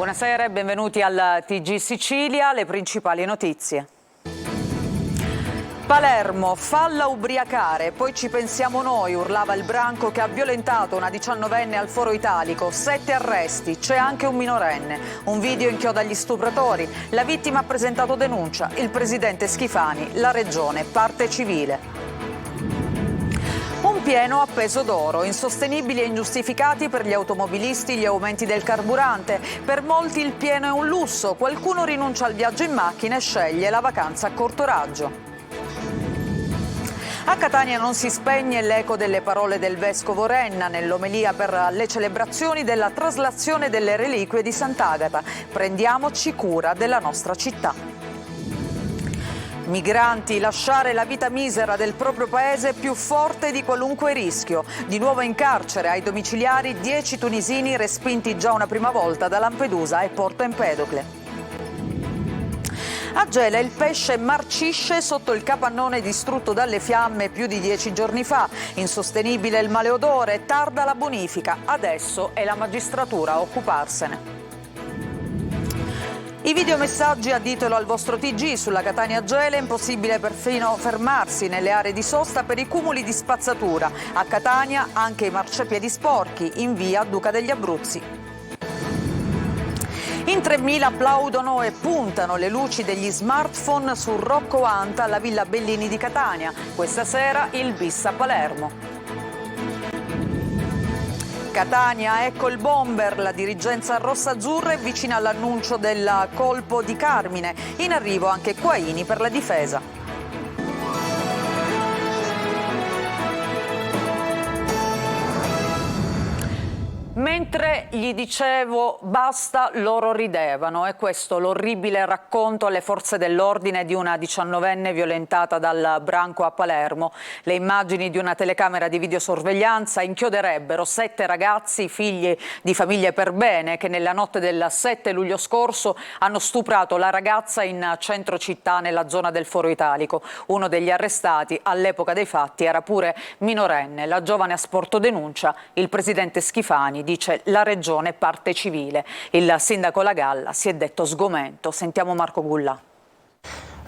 Buonasera e benvenuti al TG Sicilia, le principali notizie. Palermo, falla ubriacare, poi ci pensiamo noi, urlava il branco che ha violentato una 19enne al Foro Italico. 7 arresti, c'è anche un minorenne. Un video inchioda gli stupratori. La vittima ha presentato denuncia. Il presidente Schifani, la regione, parte civile. Un pieno a peso d'oro, insostenibili e ingiustificati per gli automobilisti gli aumenti del carburante. Per molti il pieno è un lusso, qualcuno rinuncia al viaggio in macchina e sceglie la vacanza a corto raggio. A Catania non si spegne l'eco delle parole del vescovo Renna nell'omelia per le celebrazioni della traslazione delle reliquie di Sant'Agata. Prendiamoci cura della nostra città. Migranti, lasciare la vita misera del proprio paese è più forte di qualunque rischio. Di nuovo in carcere ai domiciliari 10 tunisini respinti già una prima volta da Lampedusa e Porto Empedocle. A Gela il pesce marcisce sotto il capannone distrutto dalle fiamme più di 10 giorni fa. Insostenibile il maleodore, tarda la bonifica. Adesso è la magistratura a occuparsene. I videomessaggi a ditelo al vostro TG sulla Catania Gela, è impossibile perfino fermarsi nelle aree di sosta per i cumuli di spazzatura. A Catania anche i marciapiedi sporchi, in via Duca degli Abruzzi. In 3.000 applaudono e puntano le luci degli smartphone su Rocco Anta alla Villa Bellini di Catania. Questa sera il bis a Palermo. Catania, ecco il bomber, la dirigenza rossa-azzurra è vicina all'annuncio del colpo di Carmine. In arrivo anche Quaini per la difesa. Mentre gli dicevo basta, loro ridevano. E questo l'orribile racconto alle forze dell'ordine di una 19enne violentata dal branco a Palermo. Le immagini di una telecamera di videosorveglianza inchioderebbero 7 ragazzi, figli di famiglie per bene, che nella notte del 7 luglio scorso hanno stuprato la ragazza in centro città nella zona del Foro Italico. Uno degli arrestati all'epoca dei fatti era pure minorenne. La giovane ha sporto denuncia. Il presidente Schifani dice la regione parte civile. Il sindaco La Galla si è detto sgomento. Sentiamo Marco Gulla.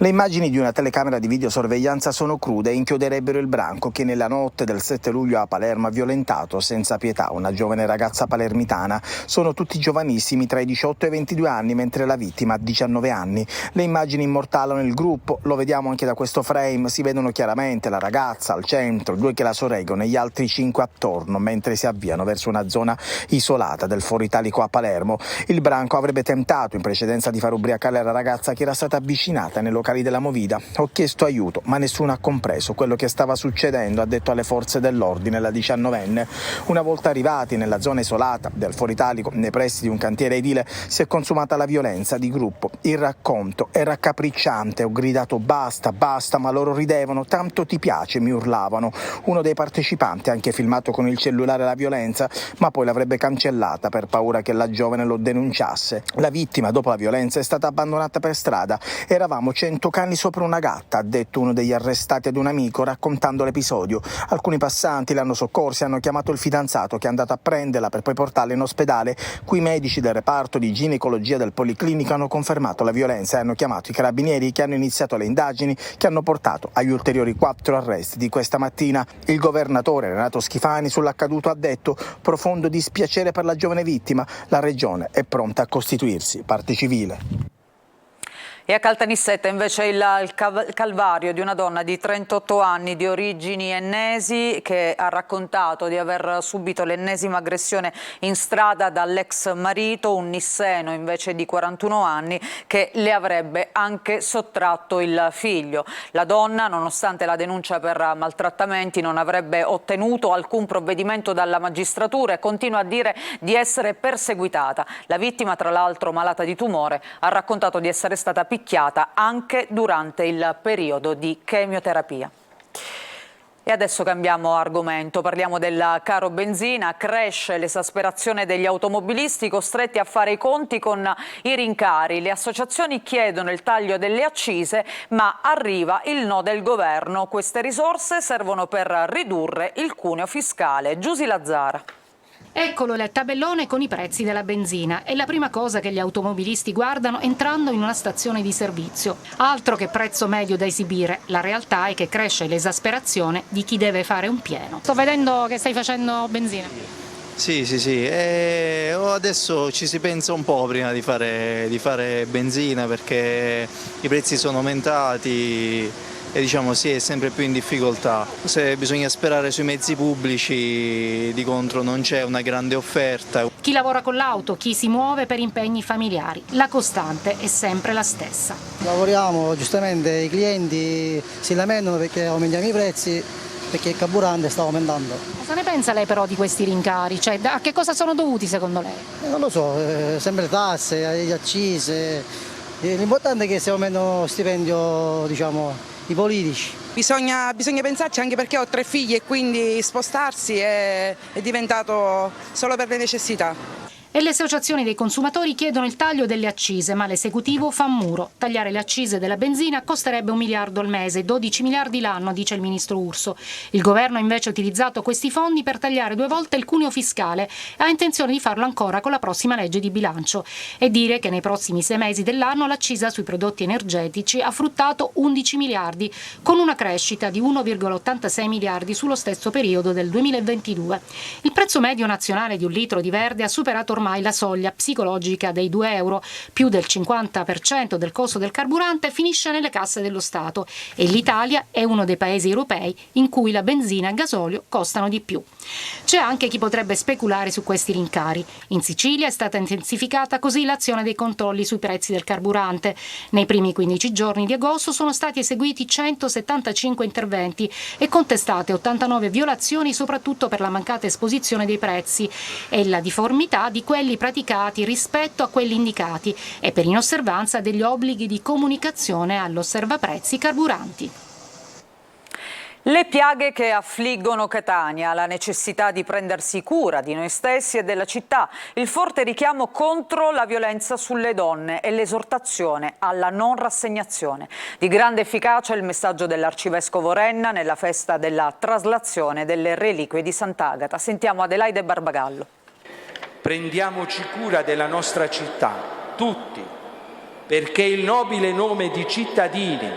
Le immagini di una telecamera di videosorveglianza sono crude e inchioderebbero il branco che nella notte del 7 luglio a Palermo ha violentato senza pietà una giovane ragazza palermitana. Sono tutti giovanissimi tra i 18 e i 22 anni, mentre la vittima ha 19 anni. Le immagini immortalano il gruppo, lo vediamo anche da questo frame, si vedono chiaramente la ragazza al centro, 2 che la sorreggono e gli altri 5 attorno, mentre si avviano verso una zona isolata del Foro Italico a Palermo. Il branco avrebbe tentato in precedenza di far ubriacare la ragazza che era stata avvicinata nei locali della Movida. Ho chiesto aiuto, ma nessuno ha compreso quello che stava succedendo, ha detto alle forze dell'ordine la 19enne. Una volta arrivati nella zona isolata del Foro Italico, nei pressi di un cantiere edile, si è consumata la violenza di gruppo. Il racconto è raccapricciante, ho gridato basta, basta, ma loro ridevano, tanto ti piace, mi urlavano. Uno dei partecipanti ha anche filmato con il cellulare la violenza, ma poi l'avrebbe cancellata per paura che la giovane lo denunciasse. La vittima, dopo la violenza, è stata abbandonata per strada. Eravamo 100 cani sopra una gatta, ha detto uno degli arrestati ad un amico raccontando l'episodio. Alcuni passanti l'hanno soccorsa e hanno chiamato il fidanzato che è andato a prenderla per poi portarla in ospedale. Qui i medici del reparto di ginecologia del Policlinico hanno confermato la violenza e hanno chiamato i carabinieri che hanno iniziato le indagini che hanno portato agli ulteriori 4 arresti di questa mattina. Il governatore Renato Schifani sull'accaduto ha detto profondo dispiacere per la giovane vittima, la regione è pronta a costituirsi parte civile. E a Caltanissetta invece il calvario di una donna di 38 anni di origini ennesi che ha raccontato di aver subito l'ennesima aggressione in strada dall'ex marito, un nisseno invece di 41 anni che le avrebbe anche sottratto il figlio. La donna, nonostante la denuncia per maltrattamenti, non avrebbe ottenuto alcun provvedimento dalla magistratura e continua a dire di essere perseguitata. La vittima, tra l'altro malata di tumore, ha raccontato di essere stata picchiata anche durante il periodo di chemioterapia. E adesso cambiamo argomento, parliamo del caro benzina. Cresce l'esasperazione degli automobilisti costretti a fare i conti con i rincari. Le associazioni chiedono il taglio delle accise, ma arriva il no del governo. Queste risorse servono per ridurre il cuneo fiscale. Giusy Lazzara. Eccolo il tabellone con i prezzi della benzina. È la prima cosa che gli automobilisti guardano entrando in una stazione di servizio. Altro che prezzo medio da esibire, la realtà è che cresce l'esasperazione di chi deve fare un pieno. Sto vedendo che stai facendo benzina. Sì. Adesso ci si pensa un po' prima di fare benzina, perché i prezzi sono aumentati e si è sempre più in difficoltà. Se bisogna sperare sui mezzi pubblici, di contro non c'è una grande offerta. Chi lavora con l'auto, chi si muove per impegni familiari. La costante è sempre la stessa. Lavoriamo, giustamente i clienti si lamentano perché aumentiamo i prezzi, perché il carburante sta aumentando. Cosa ne pensa lei però di questi rincari? Cioè, a che cosa sono dovuti secondo lei? Non lo so, sempre tasse, le accise. L'importante è che si aumentano stipendio, i politici. Bisogna pensarci, anche perché ho 3 figli e quindi spostarsi è diventato solo per le necessità. E le associazioni dei consumatori chiedono il taglio delle accise, ma l'esecutivo fa muro. Tagliare le accise della benzina costerebbe 1 miliardo al mese, 12 miliardi l'anno, dice il ministro Urso. Il governo ha invece utilizzato questi fondi per tagliare 2 volte il cuneo fiscale e ha intenzione di farlo ancora con la prossima legge di bilancio. E dire che nei prossimi 6 mesi dell'anno l'accisa sui prodotti energetici ha fruttato 11 miliardi, con una crescita di 1,86 miliardi sullo stesso periodo del 2022. Il prezzo medio nazionale di un litro di verde ha superato ormai la soglia psicologica dei 2 euro, più del 50% del costo del carburante finisce nelle casse dello Stato e l'Italia è uno dei paesi europei in cui la benzina e il gasolio costano di più. C'è anche chi potrebbe speculare su questi rincari. In Sicilia è stata intensificata così l'azione dei controlli sui prezzi del carburante. Nei primi 15 giorni di agosto sono stati eseguiti 175 interventi e contestate 89 violazioni, soprattutto per la mancata esposizione dei prezzi e la difformità di quelli praticati rispetto a quelli indicati e per inosservanza degli obblighi di comunicazione all'osservaprezzi carburanti. Le piaghe che affliggono Catania, la necessità di prendersi cura di noi stessi e della città, il forte richiamo contro la violenza sulle donne e l'esortazione alla non rassegnazione. Di grande efficacia il messaggio dell'Arcivescovo Renna nella festa della traslazione delle reliquie di Sant'Agata. Sentiamo Adelaide Barbagallo. Prendiamoci cura della nostra città, tutti, perché il nobile nome di cittadini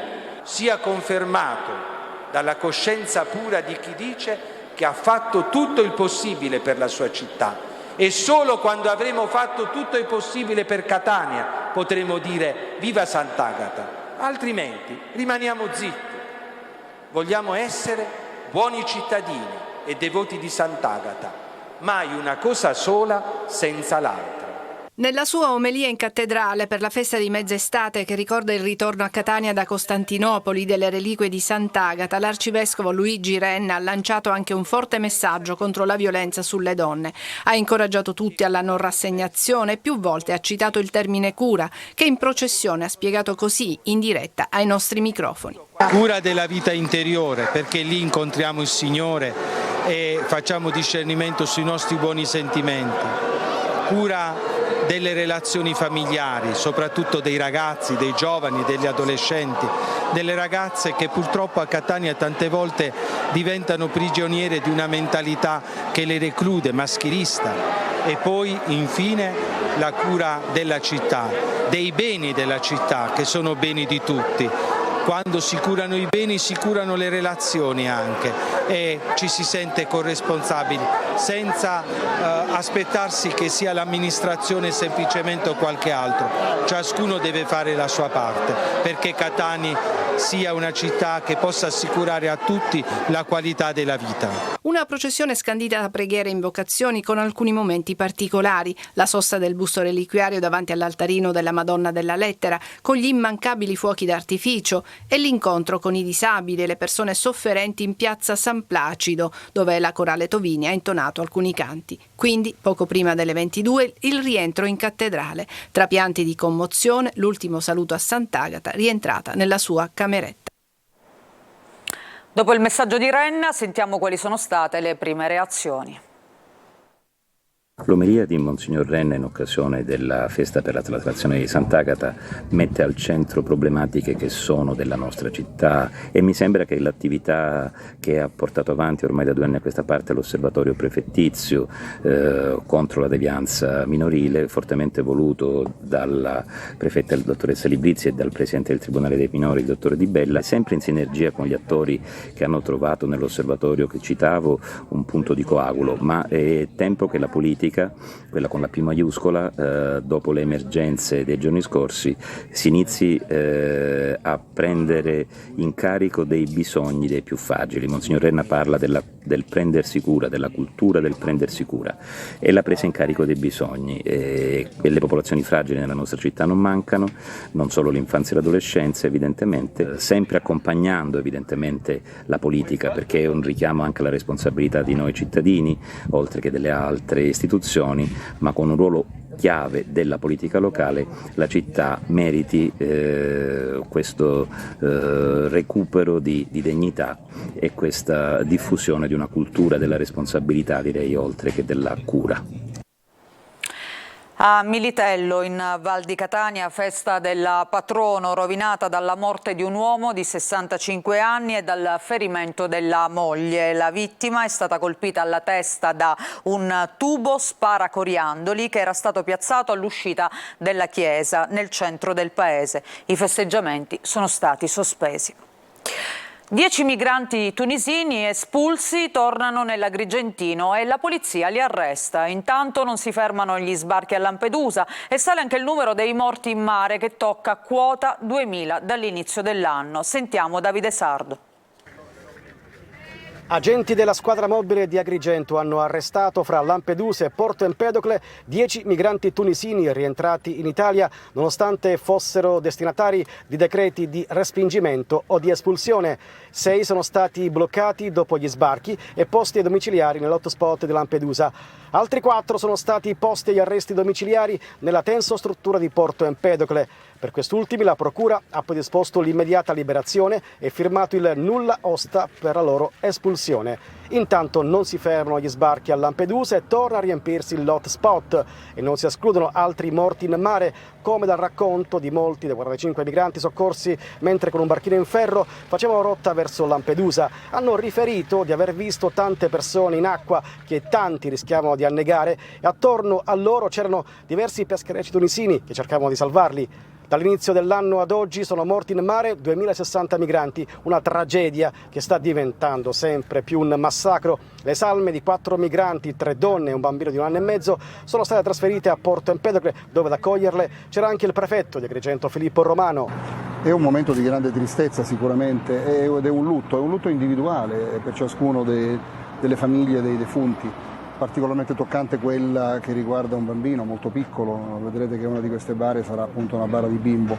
sia confermato dalla coscienza pura di chi dice che ha fatto tutto il possibile per la sua città. E solo quando avremo fatto tutto il possibile per Catania potremo dire viva Sant'Agata, altrimenti rimaniamo zitti. Vogliamo essere buoni cittadini e devoti di Sant'Agata, mai una cosa sola senza l'altra. Nella sua omelia in cattedrale per la festa di mezz'estate che ricorda il ritorno a Catania da Costantinopoli delle reliquie di Sant'Agata, l'arcivescovo Luigi Renna ha lanciato anche un forte messaggio contro la violenza sulle donne. Ha incoraggiato tutti alla non rassegnazione e più volte ha citato il termine cura, che in processione ha spiegato così in diretta ai nostri microfoni. Cura della vita interiore, perché lì incontriamo il Signore e facciamo discernimento sui nostri buoni sentimenti. Cura delle relazioni familiari, soprattutto dei ragazzi, dei giovani, degli adolescenti, delle ragazze che purtroppo a Catania tante volte diventano prigioniere di una mentalità che le reclude, maschilista. E poi infine la cura della città, dei beni della città che sono beni di tutti. Quando si curano i beni si curano le relazioni anche e ci si sente corresponsabili senza aspettarsi che sia l'amministrazione semplicemente o qualche altro. Ciascuno deve fare la sua parte perché Catania sia una città che possa assicurare a tutti la qualità della vita. Una processione scandita da preghiere e invocazioni con alcuni momenti particolari, la sosta del busto reliquiario davanti all'altarino della Madonna della Lettera, con gli immancabili fuochi d'artificio e l'incontro con i disabili e le persone sofferenti in piazza San Placido, dove la Corale Tovini ha intonato alcuni canti. Quindi, poco prima delle 22, il rientro in cattedrale. Tra pianti di commozione, l'ultimo saluto a Sant'Agata, rientrata nella sua cameretta. Dopo il messaggio di Renna, sentiamo quali sono state le prime reazioni. L'omelia di Monsignor Renna in occasione della festa per la traslazione di Sant'Agata mette al centro problematiche che sono della nostra città e mi sembra che l'attività che ha portato avanti ormai da 2 anni a questa parte l'osservatorio prefettizio contro la devianza minorile, fortemente voluto dalla prefetta dottoressa Librizzi e dal presidente del Tribunale dei Minori, il dottore Di Bella, sempre in sinergia con gli attori che hanno trovato nell'osservatorio che citavo un punto di coagulo, ma è tempo che la politica, quella con la P maiuscola, dopo le emergenze dei giorni scorsi, si inizi a prendere in carico dei bisogni dei più fragili. Monsignor Renna parla del prendersi cura, della cultura del prendersi cura e la presa in carico dei bisogni. E le popolazioni fragili nella nostra città non mancano, non solo l'infanzia e l'adolescenza evidentemente, sempre accompagnando evidentemente la politica, perché è un richiamo anche alla responsabilità di noi cittadini, oltre che delle altre istituzioni, ma con un ruolo chiave della politica locale la città meriti questo recupero di dignità e questa diffusione di una cultura della responsabilità, direi, oltre che della cura. A Militello, in Val di Catania, festa del patrono rovinata dalla morte di un uomo di 65 anni e dal ferimento della moglie. La vittima è stata colpita alla testa da un tubo sparacoriandoli che era stato piazzato all'uscita della chiesa nel centro del paese. I festeggiamenti sono stati sospesi. 10 migranti tunisini espulsi tornano nell'Agrigentino e la polizia li arresta. Intanto non si fermano gli sbarchi a Lampedusa e sale anche il numero dei morti in mare che tocca quota 2000 dall'inizio dell'anno. Sentiamo Davide Sardo. Agenti della squadra mobile di Agrigento hanno arrestato fra Lampedusa e Porto Empedocle 10 migranti tunisini rientrati in Italia nonostante fossero destinatari di decreti di respingimento o di espulsione. 6 sono stati bloccati dopo gli sbarchi e posti ai domiciliari nell'hotspot di Lampedusa. Altri 4 sono stati posti agli arresti domiciliari nella tenso struttura di Porto Empedocle. Per quest'ultimi la Procura ha poi disposto l'immediata liberazione e firmato il nulla osta per la loro espulsione. Intanto non si fermano gli sbarchi a Lampedusa e torna a riempirsi l'hotspot e non si escludono altri morti in mare, come dal racconto di molti dei 45 migranti soccorsi mentre con un barchino in ferro facevano rotta verso Lampedusa. Hanno riferito di aver visto tante persone in acqua che tanti rischiavano di annegare e attorno a loro c'erano diversi pescherecci tunisini che cercavano di salvarli. Dall'inizio dell'anno ad oggi sono morti in mare 2060 migranti, una tragedia che sta diventando sempre più un massacro. Le salme di 4 migranti, 3 donne e un bambino di 1 anno e mezzo, sono state trasferite a Porto Empedocle, dove ad accoglierle c'era anche il prefetto di Agrigento, Filippo Romano. È un momento di grande tristezza sicuramente ed è un lutto individuale per ciascuno delle famiglie dei defunti. Particolarmente toccante quella che riguarda un bambino molto piccolo, vedrete che una di queste bare sarà appunto una bara di bimbo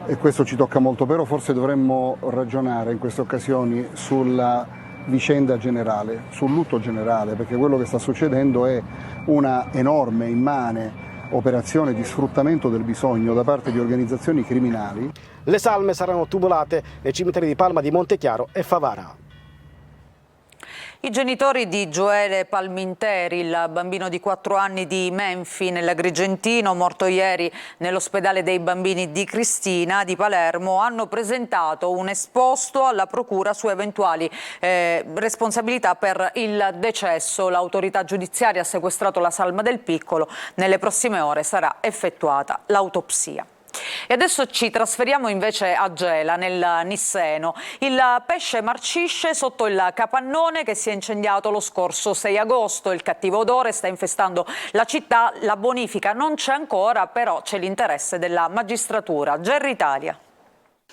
e questo ci tocca molto, però forse dovremmo ragionare in queste occasioni sulla vicenda generale, sul lutto generale, perché quello che sta succedendo è una enorme, immane operazione di sfruttamento del bisogno da parte di organizzazioni criminali. Le salme saranno tubolate nei cimiteri di Palma di Montechiaro e Favara. I genitori di Gioele Palminteri, il bambino di 4 anni di Menfi nell'Agrigentino, morto ieri nell'ospedale dei bambini di Cristina di Palermo, hanno presentato un esposto alla procura su eventuali responsabilità per il decesso. L'autorità giudiziaria ha sequestrato la salma del piccolo. Nelle prossime ore sarà effettuata l'autopsia. E adesso ci trasferiamo invece a Gela, nel Nisseno. Il pesce marcisce sotto il capannone che si è incendiato lo scorso 6 agosto. Il cattivo odore sta infestando la città, la bonifica non c'è ancora, però c'è l'interesse della magistratura. Gerry Italia.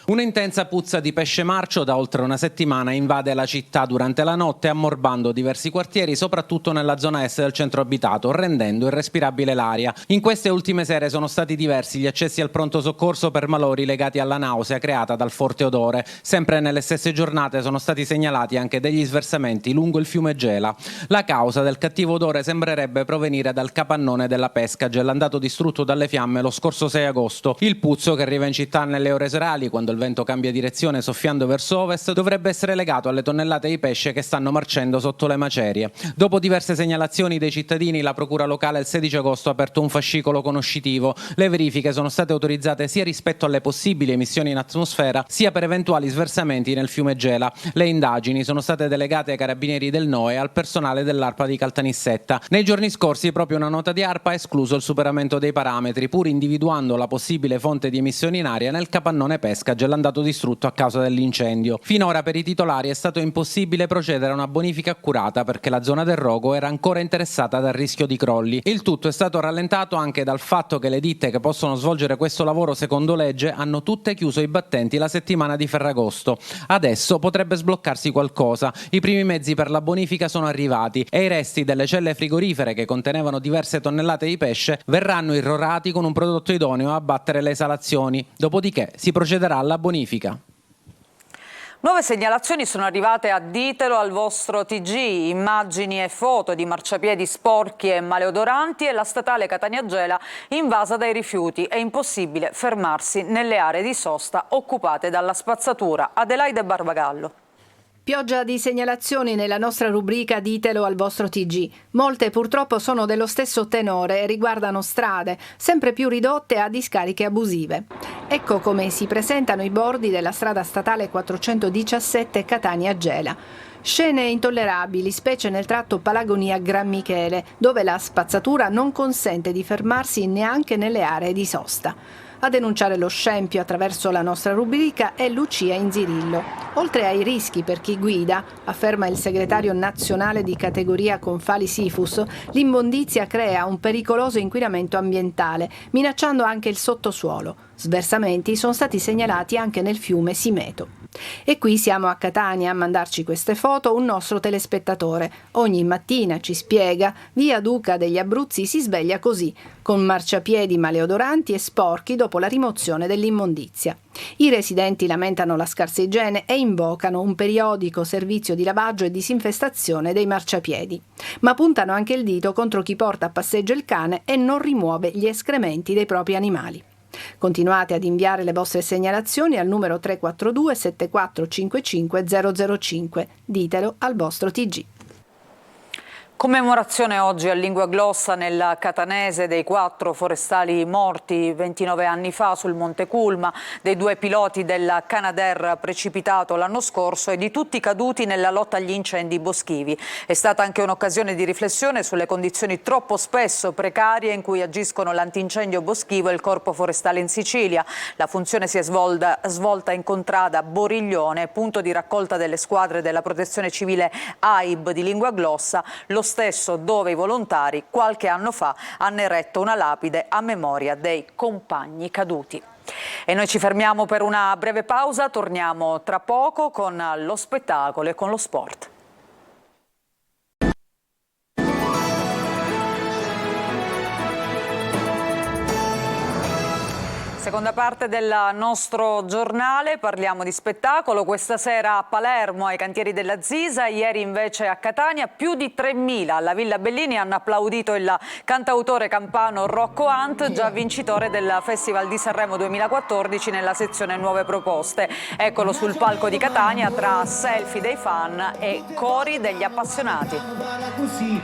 Un'intensa puzza di pesce marcio da oltre una settimana invade la città durante la notte, ammorbando diversi quartieri, soprattutto nella zona est del centro abitato, rendendo irrespirabile l'aria. In queste ultime sere sono stati diversi gli accessi al pronto soccorso per malori legati alla nausea creata dal forte odore. Sempre nelle stesse giornate sono stati segnalati anche degli sversamenti lungo il fiume Gela. La causa del cattivo odore sembrerebbe provenire dal capannone della pesca, gelandato distrutto dalle fiamme lo scorso 6 agosto. Il puzzo, che arriva in città nelle ore serali, quando quando il vento cambia direzione soffiando verso ovest, dovrebbe essere legato alle tonnellate di pesce che stanno marcendo sotto le macerie. Dopo diverse segnalazioni dei cittadini, la procura locale il 16 agosto ha aperto un fascicolo conoscitivo. Le verifiche sono state autorizzate sia rispetto alle possibili emissioni in atmosfera, sia per eventuali sversamenti nel fiume Gela. Le indagini sono state delegate ai carabinieri del NOE e al personale dell'ARPA di Caltanissetta. Nei giorni scorsi proprio una nota di ARPA ha escluso il superamento dei parametri, pur individuando la possibile fonte di emissioni in aria nel capannone pesca gelandato distrutto a causa dell'incendio. Finora per i titolari è stato impossibile procedere a una bonifica accurata perché la zona del rogo era ancora interessata dal rischio di crolli. Il tutto è stato rallentato anche dal fatto che le ditte che possono svolgere questo lavoro secondo legge hanno tutte chiuso i battenti la settimana di Ferragosto. Adesso potrebbe sbloccarsi qualcosa. I primi mezzi per la bonifica sono arrivati e i resti delle celle frigorifere che contenevano diverse tonnellate di pesce verranno irrorati con un prodotto idoneo a abbattere le esalazioni. Dopodiché si procederà alla bonifica. Nuove segnalazioni sono arrivate a Ditelo al vostro TG, immagini e foto di marciapiedi sporchi e maleodoranti e la statale Catania-Gela invasa dai rifiuti. È impossibile fermarsi nelle aree di sosta occupate dalla spazzatura. Adelaide Barbagallo. Pioggia di segnalazioni nella nostra rubrica Ditelo al vostro TG. Molte purtroppo sono dello stesso tenore e riguardano strade, sempre più ridotte a discariche abusive. Ecco come si presentano i bordi della strada statale 417 Catania-Gela. Scene intollerabili, specie nel tratto Palagonia Gran Michele, dove la spazzatura non consente di fermarsi neanche nelle aree di sosta. A denunciare lo scempio attraverso la nostra rubrica è Lucia Inzirillo. Oltre ai rischi per chi guida, afferma il segretario nazionale di categoria Confali Sifus, l'immondizia crea un pericoloso inquinamento ambientale, minacciando anche il sottosuolo. Sversamenti sono stati segnalati anche nel fiume Simeto. E qui siamo a Catania a mandarci queste foto un nostro telespettatore. Ogni mattina ci spiega, via Duca degli Abruzzi si sveglia così, con marciapiedi maleodoranti e sporchi dopo la rimozione dell'immondizia. I residenti lamentano la scarsa igiene e invocano un periodico servizio di lavaggio e disinfestazione dei marciapiedi. Ma puntano anche il dito contro chi porta a passeggio il cane e non rimuove gli escrementi dei propri animali. Continuate ad inviare le vostre segnalazioni al numero 342 7455 005. Ditelo al vostro TG. Commemorazione oggi a Lingua Glossa nel Catanese dei 4 forestali morti 29 anni fa sul Monte Culma, dei 2 piloti del Canadair precipitato l'anno scorso e di tutti i caduti nella lotta agli incendi boschivi. È stata anche un'occasione di riflessione sulle condizioni troppo spesso precarie in cui agiscono l'antincendio boschivo e il Corpo Forestale in Sicilia. La funzione si è svolta in contrada Boriglione, punto di raccolta delle squadre della Protezione Civile AIB di Lingua Glossa, lo stesso dove i volontari qualche anno fa hanno eretto una lapide a memoria dei compagni caduti. E noi ci fermiamo per una breve pausa, torniamo tra poco con lo spettacolo e con lo sport. Seconda parte del nostro giornale, parliamo di spettacolo. Questa sera a Palermo ai cantieri della Zisa, ieri invece a Catania più di 3.000 alla Villa Bellini hanno applaudito il cantautore campano Rocco Hunt, già vincitore del Festival di Sanremo 2014 nella sezione Nuove Proposte. Eccolo sul palco di Catania tra selfie dei fan e cori degli appassionati.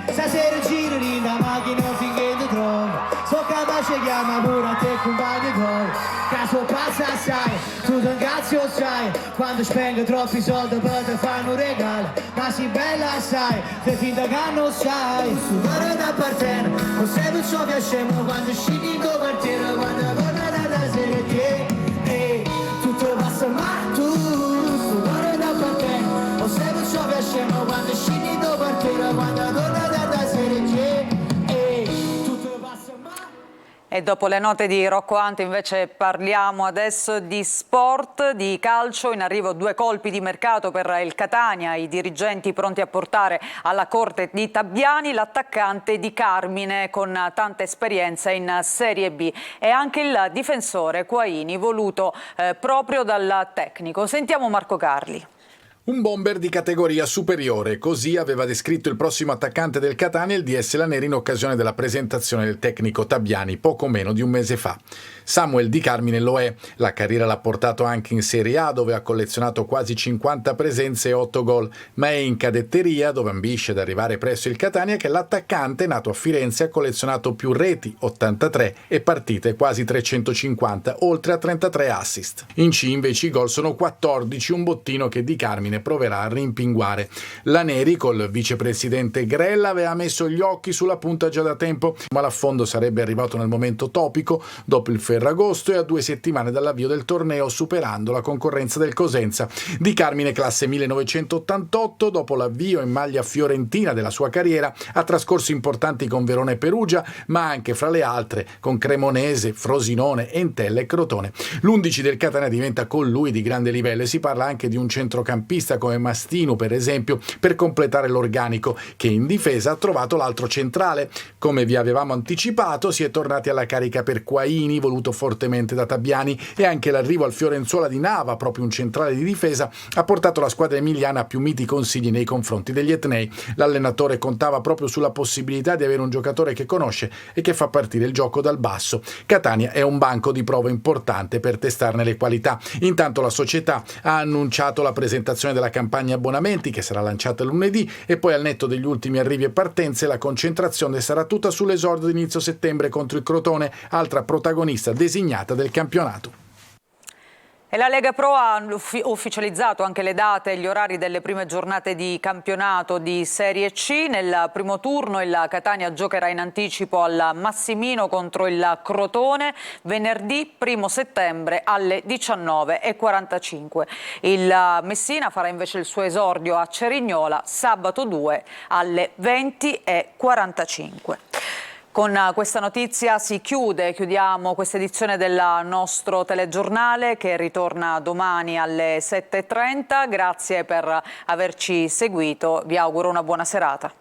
Stasera giri la macchina finché ti trovo, so capace chiama pure a te compagni tuoi. Caso passa assai, tu ti ingazio sai, quando spengo troppi soldi per te fanno un regalo, ma si bella assai, fai finta che non sai. Su cuore da appartiene, non sei per ciò piacemo quando scindi in quartiere, quando torna dalla serie te, tutto passa ma tu, su cuore da appartiene, non sei per ciò piacemo quando scindi in quartiere, quando torna dalla serie te. E dopo le note di Rocco Hunt invece parliamo adesso di sport, di calcio. In arrivo 2 colpi di mercato per il Catania, i dirigenti pronti a portare alla corte di Tabbiani l'attaccante di Carmine con tanta esperienza in Serie B e anche il difensore Quaini voluto proprio dal tecnico. Sentiamo Marco Carli. Un bomber di categoria superiore, così aveva descritto il prossimo attaccante del Catania il DS Laneri in occasione della presentazione del tecnico Tabiani poco meno di un mese fa. Samuel Di Carmine lo è, la carriera l'ha portato anche in Serie A dove ha collezionato quasi 50 presenze e 8 gol, ma è in cadetteria dove ambisce ad arrivare presso il Catania che l'attaccante nato a Firenze ha collezionato più reti, 83, e partite quasi 350, oltre a 33 assist. In C invece i gol sono 14, un bottino che Di Carmine proverà a rimpinguare. Laneri col vicepresidente Grella aveva messo gli occhi sulla punta già da tempo, ma l'affondo sarebbe arrivato nel momento topico dopo il Ferragosto e a 2 settimane dall'avvio del torneo, superando la concorrenza del Cosenza. Di Carmine, classe 1988, dopo l'avvio in maglia fiorentina della sua carriera ha trascorso importanti con Verona e Perugia, ma anche fra le altre con Cremonese, Frosinone, Entella e Crotone. L'11 del Catania diventa con lui di grande livello e si parla anche di un centrocampista come Mastino, per esempio, per completare l'organico, che in difesa ha trovato l'altro centrale. Come vi avevamo anticipato, si è tornati alla carica per Quaini, voluto fortemente da Tabiani, e anche l'arrivo al Fiorenzuola di Nava, proprio un centrale di difesa, ha portato la squadra emiliana a più miti consigli nei confronti degli etnei. L'allenatore contava proprio sulla possibilità di avere un giocatore che conosce e che fa partire il gioco dal basso. Catania è un banco di prova importante per testarne le qualità. Intanto la società ha annunciato la presentazione della campagna abbonamenti che sarà lanciata lunedì e poi, al netto degli ultimi arrivi e partenze, la concentrazione sarà tutta sull'esordio di inizio settembre contro il Crotone, altra protagonista designata del campionato. E la Lega Pro ha ufficializzato anche le date e gli orari delle prime giornate di campionato di Serie C. Nel primo turno il Catania giocherà in anticipo al Massimino contro il Crotone venerdì 1 settembre alle 19:45. Il Messina farà invece il suo esordio a Cerignola sabato 2 alle 20:45. Con questa notizia chiudiamo questa edizione del nostro telegiornale che ritorna domani alle 7:30. Grazie per averci seguito, vi auguro una buona serata.